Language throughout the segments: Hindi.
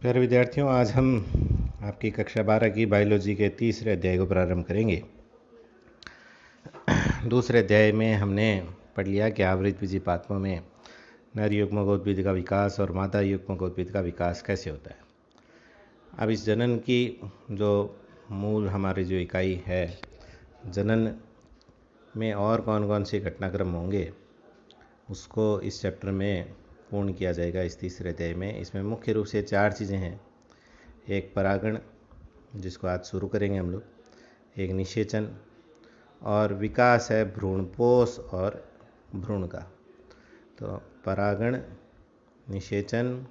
प्यारे विद्यार्थियों, आज हम आपकी कक्षा 12 की बायोलॉजी के तीसरे अध्याय को प्रारंभ करेंगे। दूसरे अध्याय में हमने पढ़ लिया कि आवृतबीजी पादपों में नर युग्मकोद्भिद का विकास और मादा युग्मकोद्भिद का विकास कैसे होता है। अब इस जनन की जो मूल हमारी जो इकाई है, जनन में और कौन कौन से घटनाक्रम होंगे उसको इस चैप्टर में पूर्ण किया जाएगा इस तीसरे अध्याय में। इसमें मुख्य रूप से 4 चीज़ें हैं। एक परागण, जिसको आज शुरू करेंगे हम लोग, एक निषेचन और विकास है भ्रूणपोष और भ्रूण का। तो परागण, निषेचन,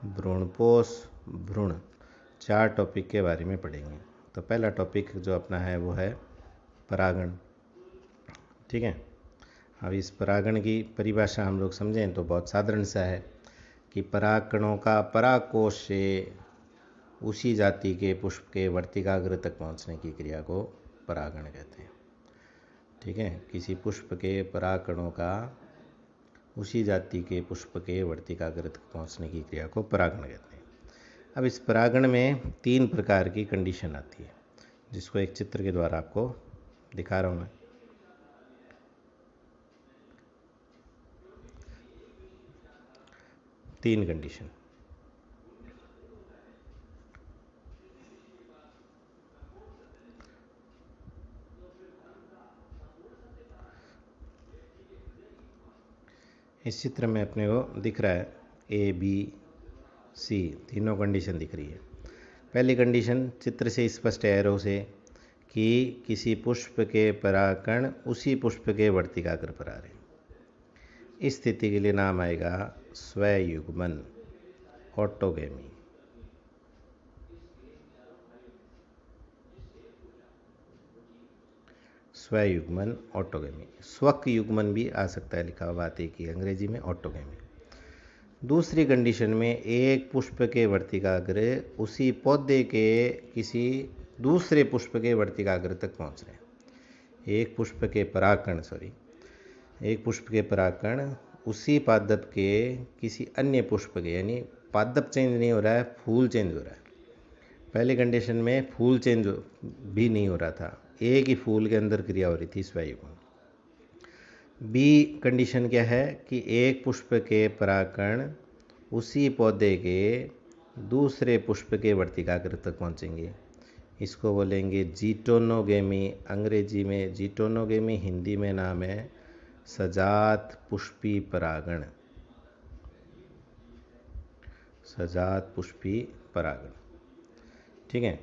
भ्रूणपोष, भ्रूण, 4 टॉपिक के बारे में पढ़ेंगे। तो पहला टॉपिक जो अपना है वो है परागण। ठीक है। अब इस परागण की परिभाषा हम लोग समझें तो बहुत साधारण सा है कि परागकणों का परागकोश से उसी जाति के पुष्प के वर्तिकाग्र तक पहुंचने की क्रिया को परागण कहते हैं। ठीक है। किसी पुष्प के परागकणों का उसी जाति के पुष्प के वर्तिकाग्र तक पहुंचने की क्रिया को परागण कहते हैं। अब इस परागण में 3 प्रकार की कंडीशन आती है, जिसको एक चित्र के द्वारा आपको दिखा रहा हूं मैं। तीन कंडीशन। इस चित्र में अपने को दिख रहा है ए, बी, सी, तीनों कंडीशन दिख रही है। पहली कंडीशन चित्र से स्पष्ट है एरो से कि किसी पुष्प के परागकण उसी पुष्प के वर्तिकाग्र पर आ रहे हैं। इस स्थिति के लिए नाम आएगा स्वयुग्मन, ऑटोगेमी। स्वयुग्मन, ऑटोगेमी। स्वक युग्मन भी आ सकता है, लिखा हुआ बात एक ही, अंग्रेजी में ऑटोगेमी। दूसरी कंडीशन में एक पुष्प के वर्तिकाग्र उसी पौधे के किसी दूसरे पुष्प के वर्तिकाग्र तक पहुंच रहे हैं। एक पुष्प के परागकण एक पुष्प के परागकण उसी पादप के किसी अन्य पुष्प के, यानी पादप चेंज नहीं हो रहा है, फूल चेंज हो रहा है। पहले कंडीशन में फूल चेंज भी नहीं हो रहा था, एक ही फूल के अंदर क्रिया हो रही थी, स्वयुग्मन। बी कंडीशन क्या है कि एक पुष्प के परागकण उसी पौधे के दूसरे पुष्प के वर्तिकाग्र तक पहुंचेंगे। इसको बोलेंगे जीटोनोगेमी, अंग्रेजी में जीटोनोगेमी, हिंदी में नाम है सजात पुष्पी परागण। सजात पुष्पी परागण। ठीक है।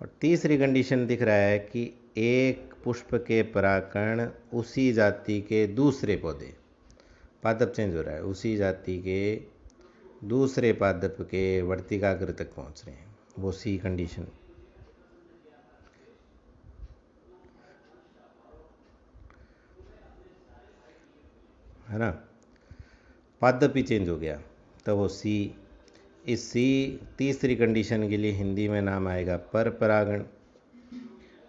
और तीसरी कंडीशन दिख रहा है कि एक पुष्प के परागकण उसी जाति के दूसरे पौधे, पादप चेंज हो रहा है, उसी जाति के दूसरे पादप के वर्तिकाग्र तक पहुंच रहे हैं, वो सी कंडीशन है ना। पादप ही चेंज हो गया तो वो सी। इस सी तीसरी कंडीशन के लिए हिंदी में नाम आएगा पर परागण,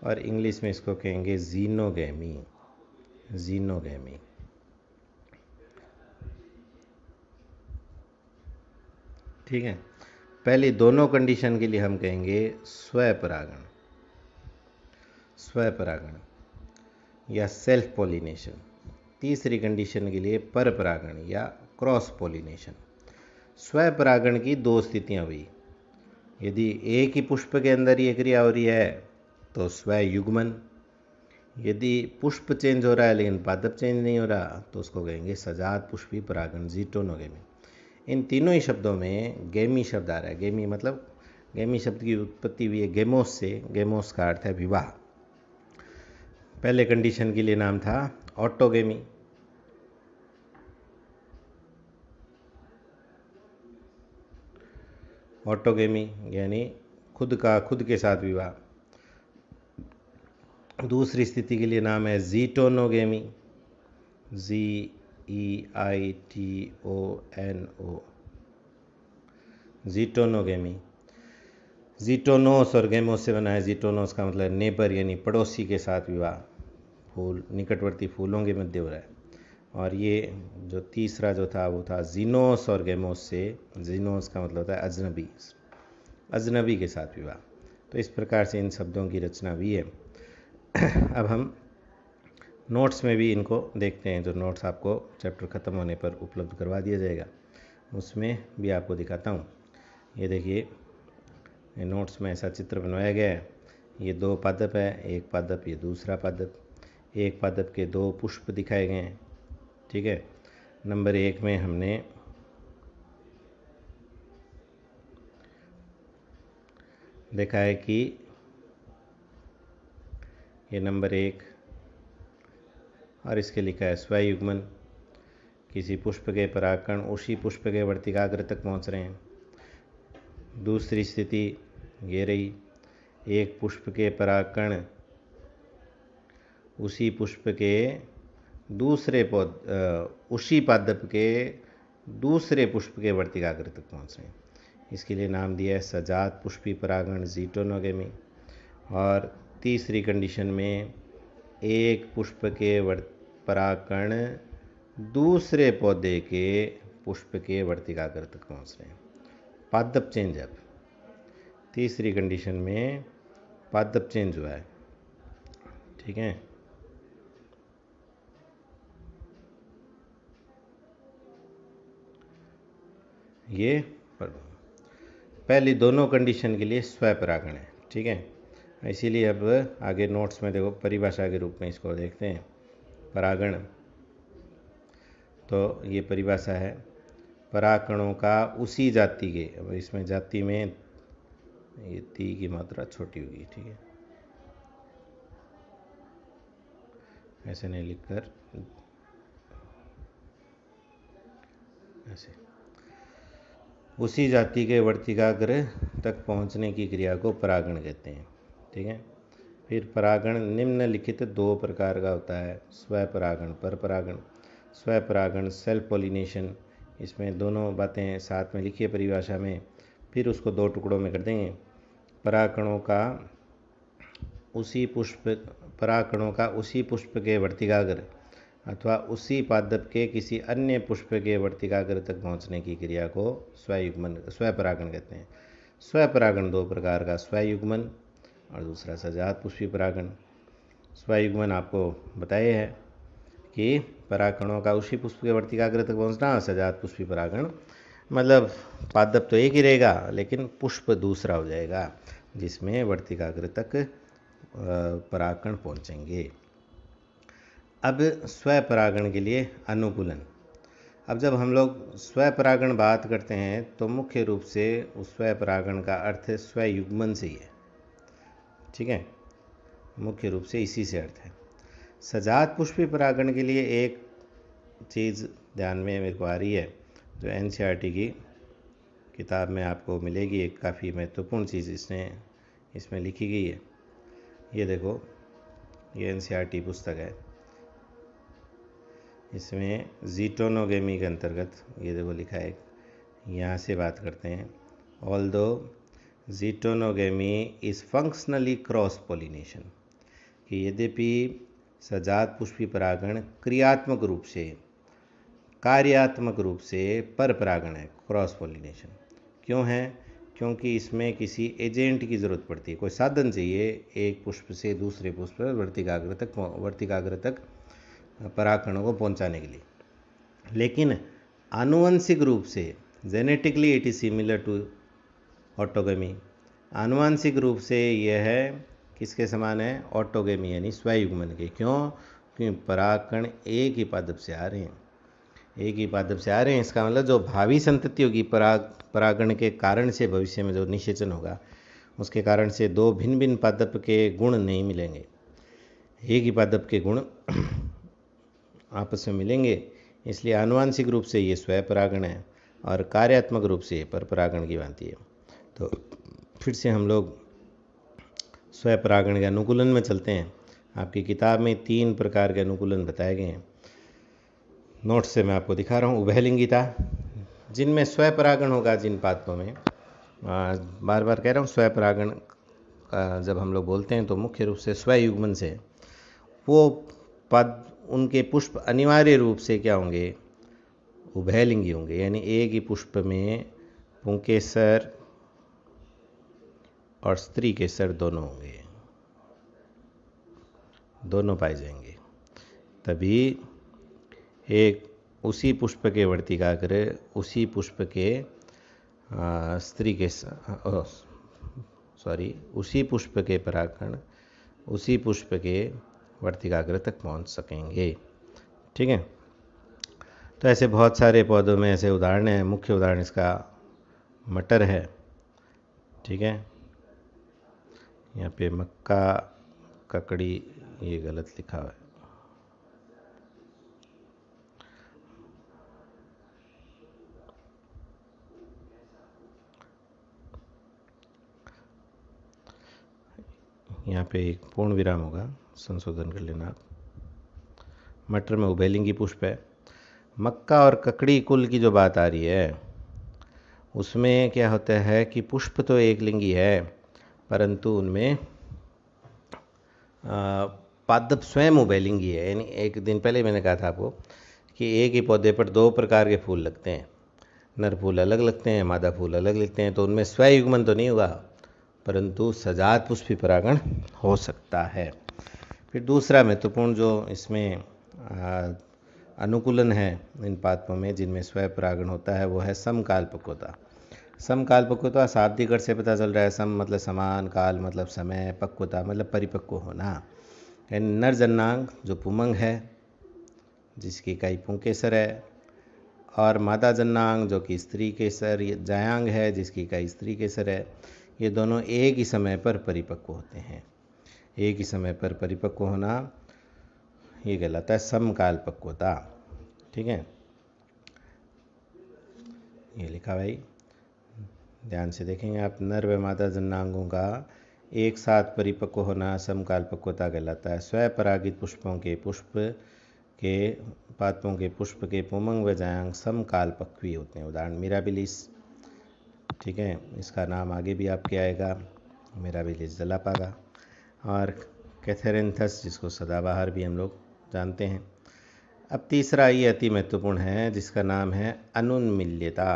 और इंग्लिश में इसको कहेंगे जीनोगेमी। जीनोगेमी। ठीक है। पहले दोनों कंडीशन के लिए हम कहेंगे स्वपरागण, स्वपरागण या सेल्फ पॉलिनेशन। तीसरी कंडीशन के लिए पर परागण या क्रॉस पॉलिनेशन। स्वपरागण की 2 स्थितियां हुई। यदि एक ही पुष्प के अंदर ये क्रिया हो रही है तो स्वयुग्मन। यदि पुष्प चेंज हो रहा है लेकिन पादप चेंज नहीं हो रहा तो उसको कहेंगे सजात पुष्पी परागण, जीटोनोगेमी। इन तीनों ही शब्दों में गेमी शब्द आ रहा है। गेमी मतलब, गेमी शब्द की उत्पत्ति हुई है गेमोस से। गेमोस का अर्थ है विवाह। पहले कंडीशन के लिए नाम था ऑटोगेमी। ऑटोगेमी यानी खुद का खुद के साथ विवाह। दूसरी स्थिति के लिए नाम है जीटोनोगेमी, GEITONO, जीटोनोगेमी। जीटोनोस और गेमोस से बना है। जीटोनोस का मतलब नेबर यानी पड़ोसी के साथ विवाह, फूल निकटवर्ती फूलों के मध्य हो रहा है। और ये जो तीसरा जो था वो था जीनोस और गेमोस से। जीनोस का मतलब होता है अजनबी, अजनबी के साथ विवाह। तो इस प्रकार से इन शब्दों की रचना हुई है। अब हम नोट्स में भी इनको देखते हैं, जो नोट्स आपको चैप्टर ख़त्म होने पर उपलब्ध करवा दिया जाएगा, उसमें भी आपको दिखाता हूँ। ये देखिए, नोट्स में ऐसा चित्र बनवाया गया है। ये दो पादप है, एक पादप, ये दूसरा पादप। एक पादप के दो पुष्प दिखाए गए हैं, ठीक है। नंबर 1 में हमने देखा है कि ये नंबर 1 और इसके लिखा है स्वयुग्मन। किसी पुष्प के परागकण उसी पुष्प के वर्तिकाग्र तक पहुंच रहे हैं। दूसरी स्थिति ये रही, एक पुष्प के परागकण उसी पुष्प के दूसरे उसी पादप के दूसरे पुष्प के वर्तिकाग्र तक पहुंच रहे हैं। इसके लिए नाम दिया है सजात पुष्पी परागण, ज़ीटोनोगेमी। और तीसरी कंडीशन में एक पुष्प के परागकण दूसरे पौधे के पुष्प के वर्तिकाग्र तक पहुंच रहे हैं। पादप चेंज। अब तीसरी कंडीशन में पादप चेंज हुआ है, ठीक है। ये पहली दोनों कंडीशन के लिए स्वपरागण है, ठीक है। इसीलिए अब आगे नोट्स में देखो, परिभाषा के रूप में इसको देखते हैं। परागण, तो ये परिभाषा है, परागकणों का उसी जाति के, अब इसमें जाति में ये ती की मात्रा छोटी होगी, ठीक है, ऐसे नहीं लिखकर ऐसे, उसी जाति के वर्तिकाग्र तक पहुंचने की क्रिया को परागण कहते हैं, ठीक है। फिर परागण निम्नलिखित दो प्रकार का होता है, स्वपरागण, परपरागण। स्वपरागण सेल्फ पॉलिनेशन, इसमें दोनों बातें साथ में लिखी है परिभाषा में, फिर उसको दो टुकड़ों में कर देंगे। परागकणों का उसी पुष्प के वर्तिकाग्र अथवा उसी पादप के किसी अन्य पुष्प के वर्तिकाग्र तक पहुंचने की क्रिया को स्वपरागण कहते हैं। स्वपरागण दो प्रकार का, स्वयुग्मन और दूसरा सजात पुष्पी परागण। स्वयुग्मन आपको बताया है कि परागकणों का उसी पुष्प के वर्तिकाग्र तक पहुंचना, और सजात पुष्पी परागण मतलब पादप तो एक ही रहेगा लेकिन पुष्प दूसरा हो जाएगा, जिसमें वर्तिकाग्र तक परागकण पहुंचेंगे। अब स्वपरागण के लिए अनुकूलन। अब जब हम लोग स्वपरागण बात करते हैं तो मुख्य रूप से उस स्वपरागण का अर्थ स्वयुग्मन से ही है, ठीक है, मुख्य रूप से इसी से अर्थ है। सजात पुष्पी परागण के लिए एक चीज़ ध्यान में मेरे को आ रही है, जो एनसीईआरटी की किताब में आपको मिलेगी, एक काफ़ी महत्वपूर्ण चीज़ इसमें लिखी गई है। ये देखो, ये एनसीईआरटी पुस्तक है, इसमें ज़ीटोनोगेमी के अंतर्गत ये देखो लिखा है, यहाँ से बात करते हैं। Although geitonogamy is functionally cross pollination, कि यद्यपि सजात पुष्पी परागण कार्यात्मक रूप से परपरागण है, क्रॉस पॉलिनेशन क्यों है? क्योंकि इसमें किसी एजेंट की ज़रूरत पड़ती है, कोई साधन चाहिए एक पुष्प से दूसरे पुष्प वर्तिकाग्र तक परागकणों को पहुंचाने के लिए। लेकिन आनुवंशिक रूप से genetically it is similar to autogamy, आनुवंशिक रूप से यह है किसके समान है? ऑटोगेमी यानी स्वयुग्मन के। क्यों? क्योंकि परागकण एक ही पादप से आ रहे हैं, इसका मतलब जो भावी संतति होगी परागण के कारण से, भविष्य में जो निषेचन होगा उसके कारण से दो भिन्न भिन्न पादप के गुण नहीं मिलेंगे, एक ही पादप के गुण आपस में मिलेंगे। इसलिए आनुवंशिक रूप से ये स्वपरागण है और कार्यात्मक रूप से परपरागण की भांति है। तो फिर से हम लोग स्वपरागण के अनुकूलन में चलते हैं। आपकी किताब में 3 प्रकार के अनुकूलन बताए गए हैं, नोट्स से मैं आपको दिखा रहा हूँ। उभयलिंगिता, जिनमें स्वपरागण होगा, जिन पादपों में, बार बार कह रहा हूँ, स्वपरागण जब हम लोग बोलते हैं तो मुख्य रूप से स्वयुग्मन से, वो पद उनके पुष्प अनिवार्य रूप से क्या होंगे? उभयलिंगी होंगे, यानी एक ही पुष्प में पुंकेसर और स्त्री केसर दोनों होंगे, दोनों पाए जाएंगे। तभी एक उसी पुष्प के वर्तिकाग्र, उसी पुष्प के स्त्री के उसी पुष्प के परागकण उसी पुष्प के वर्तिकाग्र तक पहुंच सकेंगे। ठीक है। तो ऐसे बहुत सारे पौधों में ऐसे उदाहरण हैं। मुख्य उदाहरण इसका मटर है। ठीक है। यहाँ पे मक्का, ककड़ी, ये गलत लिखा हुआ है। यहाँ पे एक पूर्ण विराम होगा, संशोधन कर लेना आप। मटर में उभयलिंगी पुष्प है। मक्का और ककड़ी कुल की जो बात आ रही है, उसमें क्या होता है कि पुष्प तो एक लिंगी है, परंतु उनमें पादप स्वयं उभयलिंगी है। यानी एक दिन पहले मैंने कहा था आपको कि एक ही पौधे पर दो प्रकार के फूल लगते हैं। नर फूल अलग लगते हैं, मादा फूल अलग लगते हैं। तो उनमें स्वयुग्मन तो नहीं हुआ, परंतु सजात पुष्पी परागण हो सकता है। फिर दूसरा महत्वपूर्ण जो इसमें अनुकूलन है इन पादपों में जिनमें स्वय परागण होता है, वो है समकालपक्वता। समकालपक्वता शाब्दिक अर्थ से पता चल रहा है। सम मतलब समान, काल मतलब समय, पक्वता मतलब परिपक्व होना। यानी नर जन्नांग जो पुमंग है, जिसकी इकाई पुंकेसर है, और मादा जन्नांग जो कि स्त्री केसर जायांग है, जिसकी इकाई स्त्री केसर है, ये दोनों एक ही समय पर परिपक्व होते हैं। एक ही समय पर परिपक्व होना, ये कहलाता है समकालपक्वता। ठीक है। ये लिखा भाई, ध्यान से देखेंगे आप। नर व मादा जन्नांगों का एक साथ परिपक्व होना समकालपक्वता कहलाता है। स्वपरागित पुष्पों के पादपों के पुष्प के पुमंग व जायांग समकालपक्वी होते हैं। उदाहरण मिराबिलिस। ठीक है। इसका नाम आगे भी आपके आएगा, मिराबिलिस जलापागा। और कैथेरेंथस, जिसको सदाबहार भी हम लोग जानते हैं। अब तीसरा, ये अति महत्वपूर्ण है, जिसका नाम है अनुन्मिल्यता,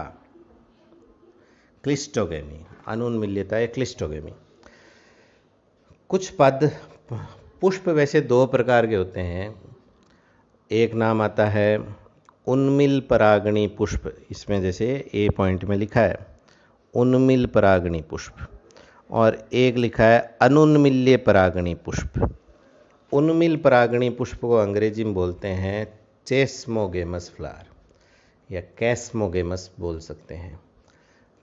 क्लिस्टोगेमी। अनुन्मिल्यता या क्लिस्टोगेमी। कुछ पुष्प वैसे दो प्रकार के होते हैं। एक नाम आता है उन्मिल परागणी पुष्प। इसमें जैसे ए पॉइंट में लिखा है उन्मिल परागणी पुष्प, और एक लिखा है अनुन्मिल्य परागणी पुष्प। उन्मिल परागणी पुष्प को अंग्रेजी में बोलते हैं चेस्मोगेमस फ्लावर या कैस्मोगेमस बोल सकते हैं।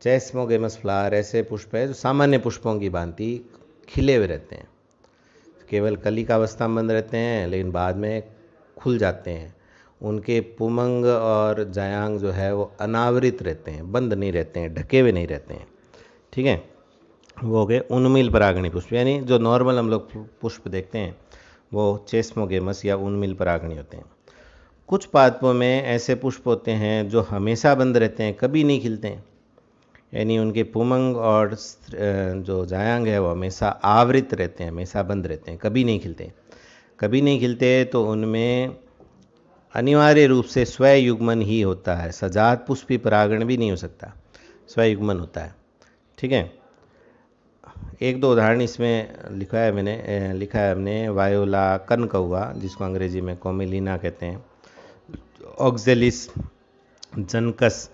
चेस्मोगेमस फ्लावर ऐसे पुष्प है जो सामान्य पुष्पों की भांति खिले हुए रहते हैं। केवल कली का अवस्था में बंद रहते हैं, लेकिन बाद में खुल जाते हैं। उनके पुमंग और जायांग जो है वो अनावृत रहते हैं, बंद नहीं रहते हैं, ढके हुए नहीं रहते हैं। ठीक है। वो हो गए उन्मिल परागणी पुष्प। यानी जो नॉर्मल हम लोग पुष्प देखते हैं वो चेस्मोगेमस या उन्मिल परागणी होते हैं। कुछ पादपों में ऐसे पुष्प होते हैं जो हमेशा बंद रहते हैं, कभी नहीं खिलते हैं। यानी उनके पुमंग और जो जायांग है वो हमेशा आवृत रहते हैं, हमेशा बंद रहते हैं, कभी नहीं खिलते। कभी नहीं खिलते तो उनमें अनिवार्य रूप से स्वयुग्मन ही होता है। सजात पुष्पी परागण भी नहीं हो सकता, स्वयुग्मन होता है। ठीक है। एक दो उदाहरण इसमें लिखा है हमने वायोला कनकौआ, जिसको अंग्रेजी में कोमेलिना कहते हैं, ऑक्जेलिस जनकस।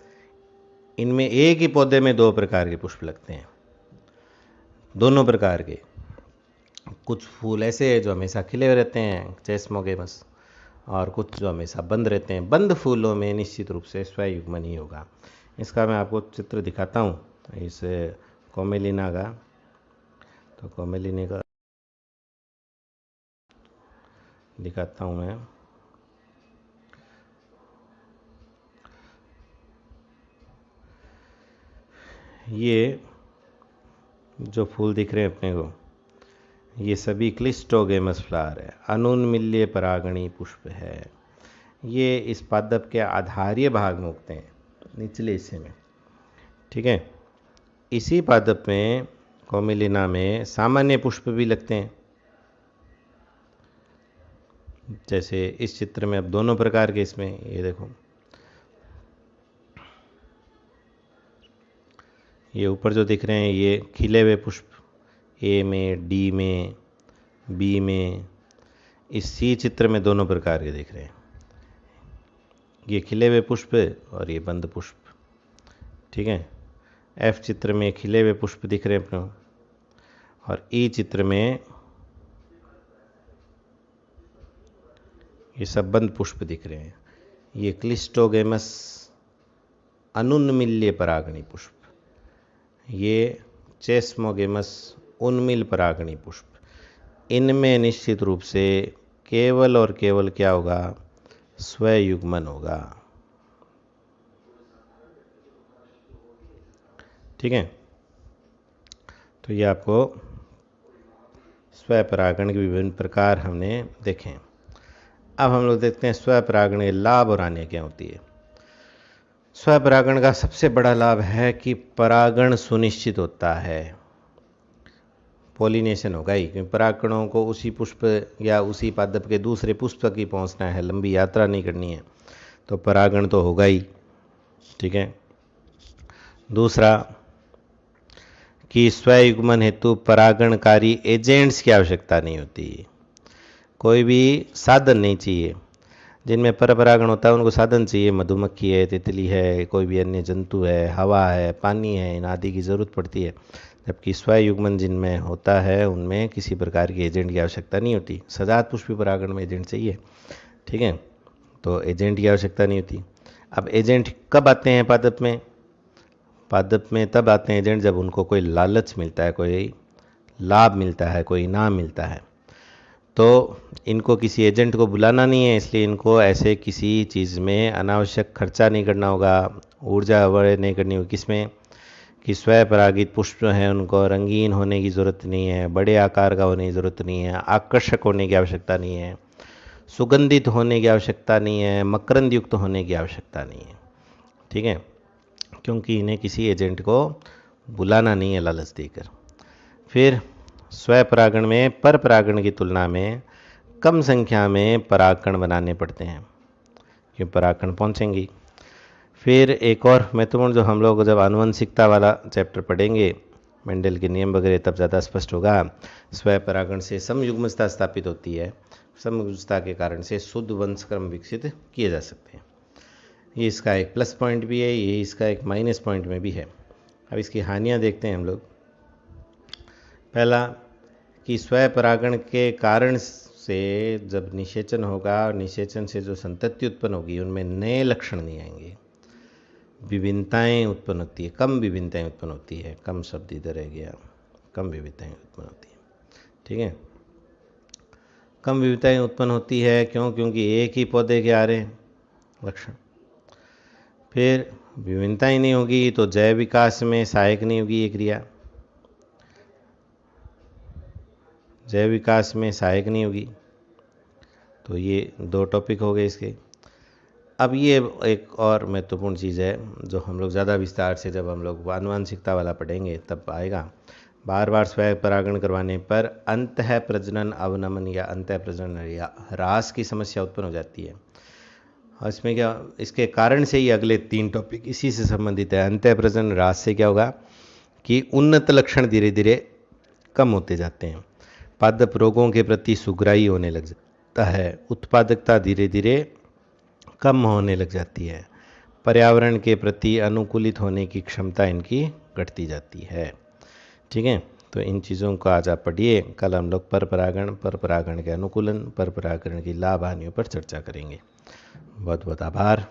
इनमें एक ही पौधे में दो प्रकार के पुष्प लगते हैं, दोनों प्रकार के। कुछ फूल ऐसे हैं जो हमेशा खिले हुए रहते हैं, चेस्मोगेमस, और कुछ जो हमेशा बंद रहते हैं। बंद फूलों में निश्चित रूप से स्वयुग्मन ही होगा। इसका मैं आपको चित्र दिखाता हूँ, इस कोमेलिना का। तो कोमेलिना का दिखाता हूँ मैं। ये जो फूल दिख रहे हैं अपने को, ये सभी क्लिस्टोगेमस फ्लावर है, अनुन्मिल्य परागणी पुष्प है। ये इस पादप के आधारीय भाग में उगते हैं, निचले हिस्से में। ठीक है। इसी पादप में, कोमेलिना में, सामान्य पुष्प भी लगते हैं। जैसे इस चित्र में अब दोनों प्रकार के इसमें, ये देखो, ये ऊपर जो दिख रहे हैं ये खिले हुए पुष्प ए में, डी में, बी में। इस सी चित्र में दोनों प्रकार के दिख रहे हैं, ये खिले हुए पुष्प और ये बंद पुष्प, ठीक है। एफ चित्र में खिले हुए पुष्प दिख रहे हैं अपने, और ई चित्र में ये सब बंद पुष्प दिख रहे हैं। ये क्लिस्टोगेमस अनुन्मिल्य परागणी पुष्प, ये चेस्मोगेमस उन्मिल परागणी पुष्प। इनमें निश्चित रूप से केवल और केवल क्या होगा, स्वयुग्मन होगा, ठीक है। तो ये आपको स्वपरागण के विभिन्न प्रकार हमने देखे। अब हम लोग देखते हैं स्वपरागण के लाभ और हानि क्या होती है। स्वपरागण का सबसे बड़ा लाभ है कि परागण सुनिश्चित होता है, पॉलिनेशन होगा ही, क्योंकि परागणों को उसी पुष्प या उसी पादप के दूसरे पुष्प तक ही पहुंचना है, लंबी यात्रा नहीं करनी है, तो परागण तो होगा ही, ठीक है। दूसरा कि स्वयुग्मन हेतु परागणकारी एजेंट्स की आवश्यकता नहीं होती, कोई भी साधन नहीं चाहिए। जिनमें परपरागण होता है उनको साधन चाहिए, मधुमक्खी है, तितली है, कोई भी अन्य जंतु है, हवा है, पानी है, इन आदि की ज़रूरत पड़ती है। जबकि स्वयुग्मन जिनमें होता है उनमें किसी प्रकार की एजेंट की आवश्यकता नहीं होती। सजात पुष्पी परागण में एजेंट चाहिए, ठीक है, तो एजेंट की आवश्यकता नहीं होती। अब एजेंट कब आते हैं पादप में? पादप में तब आते हैं एजेंट जब उनको कोई लालच मिलता है, कोई लाभ मिलता है, कोई इनाम मिलता है। तो इनको किसी एजेंट को बुलाना नहीं है, इसलिए इनको ऐसे किसी चीज़ में अनावश्यक खर्चा नहीं करना होगा, ऊर्जा व्यय नहीं करनी होगी। किसमें? कि स्वपरागित पुष्प हैं उनको रंगीन होने की ज़रूरत नहीं है, बड़े आकार का होने की ज़रूरत नहीं है, आकर्षक होने की आवश्यकता नहीं है, सुगंधित होने की आवश्यकता नहीं है, मकरंद युक्त होने की आवश्यकता नहीं है, ठीक है, क्योंकि इन्हें किसी एजेंट को बुलाना नहीं है लालच देकर। फिर स्वपरागण में परपरागण की तुलना में कम संख्या में परागकण बनाने पड़ते हैं, क्यों परागकण पहुंचेंगी। फिर एक और महत्वपूर्ण, जो हम लोग जब आनुवंशिकता वाला चैप्टर पढ़ेंगे, मेंडल के नियम वगैरह, तब ज़्यादा स्पष्ट होगा। स्वपरागण से समयुग्मता स्थापित होती है, समयुग्मता के कारण से शुद्ध वंशक्रम विकसित किए जा सकते हैं। ये इसका एक प्लस पॉइंट भी है, ये इसका एक माइनस पॉइंट में भी है। अब इसकी हानियाँ देखते हैं हम लोग। पहला कि स्वपरागण के कारण से जब निषेचन होगा, और निषेचन से जो संतति उत्पन्न होगी उनमें नए लक्षण नहीं आएंगे, विभिन्नताएं उत्पन्न होती है, कम विभिन्नताएं उत्पन्न होती है, कम शब्द इधर रह गया, कम विविधताएं उत्पन्न होती है, ठीक है। कम विविधताएं उत्पन्न होती है क्यों? क्योंकि एक ही पौधे के आ रहे हैं लक्षण। फिर विभिन्नताएं नहीं होगी तो जैव विकास में सहायक नहीं होगी ये क्रिया, जैव विकास में सहायक नहीं होगी। तो ये दो टॉपिक हो गए इसके। अब ये एक और महत्वपूर्ण चीज़ है जो हम लोग ज़्यादा विस्तार से जब हम लोग आनुवंशिकता वाला पढ़ेंगे तब आएगा। बार बार स्वपरागण करवाने पर अंतः प्रजनन अवनमन या अंतः प्रजनन या ह्रास की समस्या उत्पन्न हो जाती है। और इसमें क्या, इसके कारण से ही अगले 3 टॉपिक इसी से संबंधित है। अंतः प्रजनन ह्रास से क्या होगा कि उन्नत लक्षण धीरे धीरे कम होते जाते हैं, पादप रोगों के प्रति सुग्राही होने लग जाता है, उत्पादकता धीरे धीरे कम होने लग जाती है, पर्यावरण के प्रति अनुकूलित होने की क्षमता इनकी घटती जाती है, ठीक है। तो इन चीज़ों को आज आप पढ़िए। कल हम लोग परपरागण के अनुकूलन, परपरागण की लाभ हानियों पर चर्चा करेंगे। बहुत बहुत आभार।